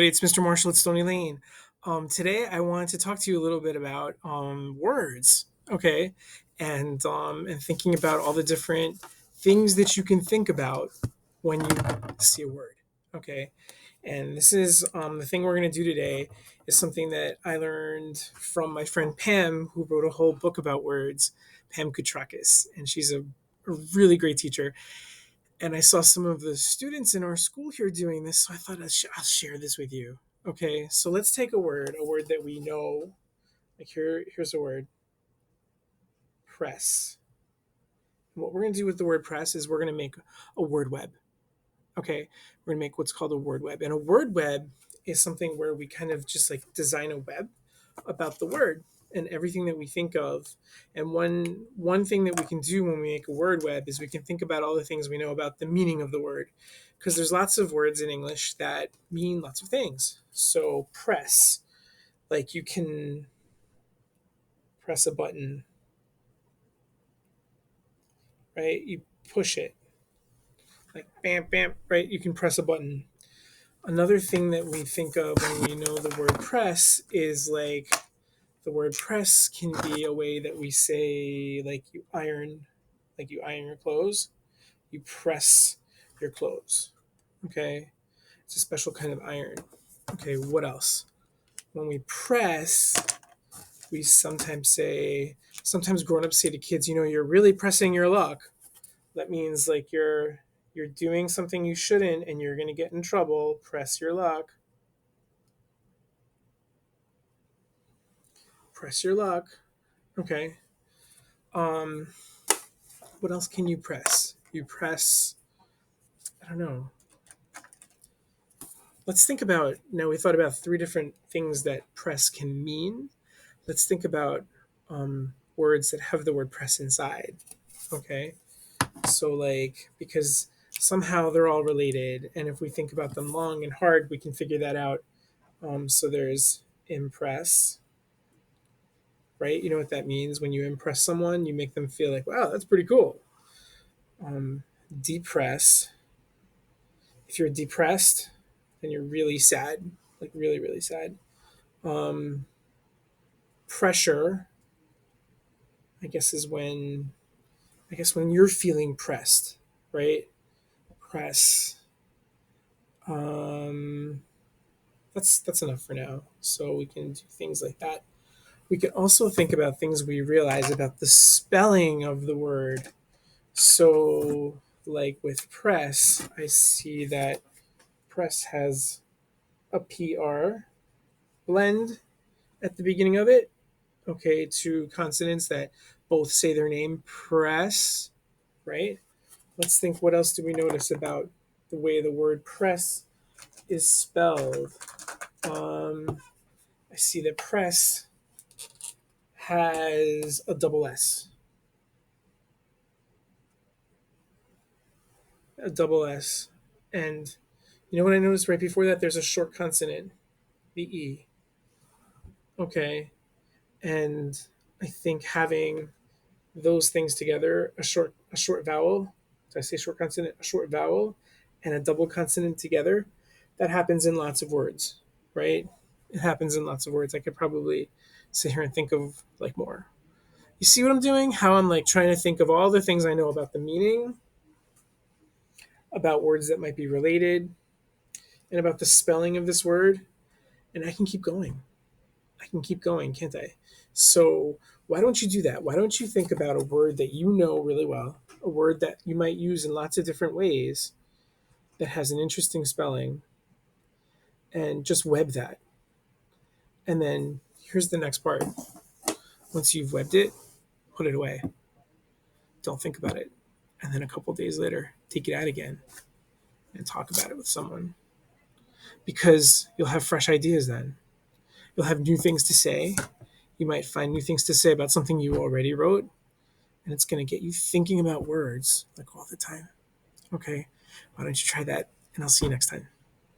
It's Mr. Marshall at Stony Lane. Today, I wanted to talk to you a little bit about words, okay, and thinking about all the different things that you can think about when you see a word, okay. And this is the thing we're going to do today is something that I learned from my friend Pam, who wrote a whole book about words, Pam Kutrakis, and she's a really great teacher. And I saw some of the students in our school here doing this, so I thought I'll share this with you. Okay, so let's take a word that we know. Like here's a word, press. And what we're going to do with the word press is we're going to make a word web. Okay, we're going to make what's called a word web, and a word web is something where we kind of just like design a web about the word and everything that we think of. And one thing that we can do when we make a word web is we can think about all the things we know about the meaning of the word, because there's lots of words in English that mean lots of things. So press, like you can press a button, right? You push it, like bam bam, right? You can press a button. Another thing that we think of when we know the word press is like the word press can be a way that we say like you iron your clothes, you press your clothes. Okay, it's a special kind of iron. Okay, what else? When we press, we sometimes grown-ups say to kids, you're really pressing your luck. That means like you're doing something you shouldn't and you're going to get in trouble. Press your luck. Press your luck. Okay. um what else can you press? You press, I don't know. Let's think about, now we thought about three different things that press can mean. Let's think about words that have the word press inside. Okay, so like, because somehow they're all related, and if we think about them long and hard, we can figure that out. So there's impress, right? You know what that means? When you impress someone, you make them feel like, wow, that's pretty cool. Depress, if you're depressed, then you're really sad, like really, really sad. Um, Pressure, I guess, is when, I guess when you're feeling pressed, right? Press. Um, that's enough for now. So we can do things like that. We can also think about things we realize about the spelling of the word. So, like with press, I see that press has a PR blend at the beginning of it. Okay, two consonants that both say their name, press, right? Let's think, what else do we notice about the way the word press is spelled? Um, I see that press has a double S. A double S. And you know what I noticed right before that? There's a short consonant, the E. Okay. And I think having those things together, a short vowel, did I say short consonant? A short vowel and a double consonant together, that happens in lots of words, right? It happens in lots of words. I could probably sit here and think of like more. You see what I'm doing? How I'm like trying to think of all the things I know about the meaning, about words that might be related, and about the spelling of this word. And I can keep going. I can keep going, can't I? So why don't you do that? Why don't you think about a word that you know really well, a word that you might use in lots of different ways that has an interesting spelling, and just web that. And then here's the next part. Once you've webbed it, put it away. Don't think about it. And then a couple days later, take it out again and talk about it with someone, because you'll have fresh ideas then. You'll have new things to say. You might find new things to say about something you already wrote, and it's going to get you thinking about words like all the time. Okay, why don't you try that? And I'll see you next time.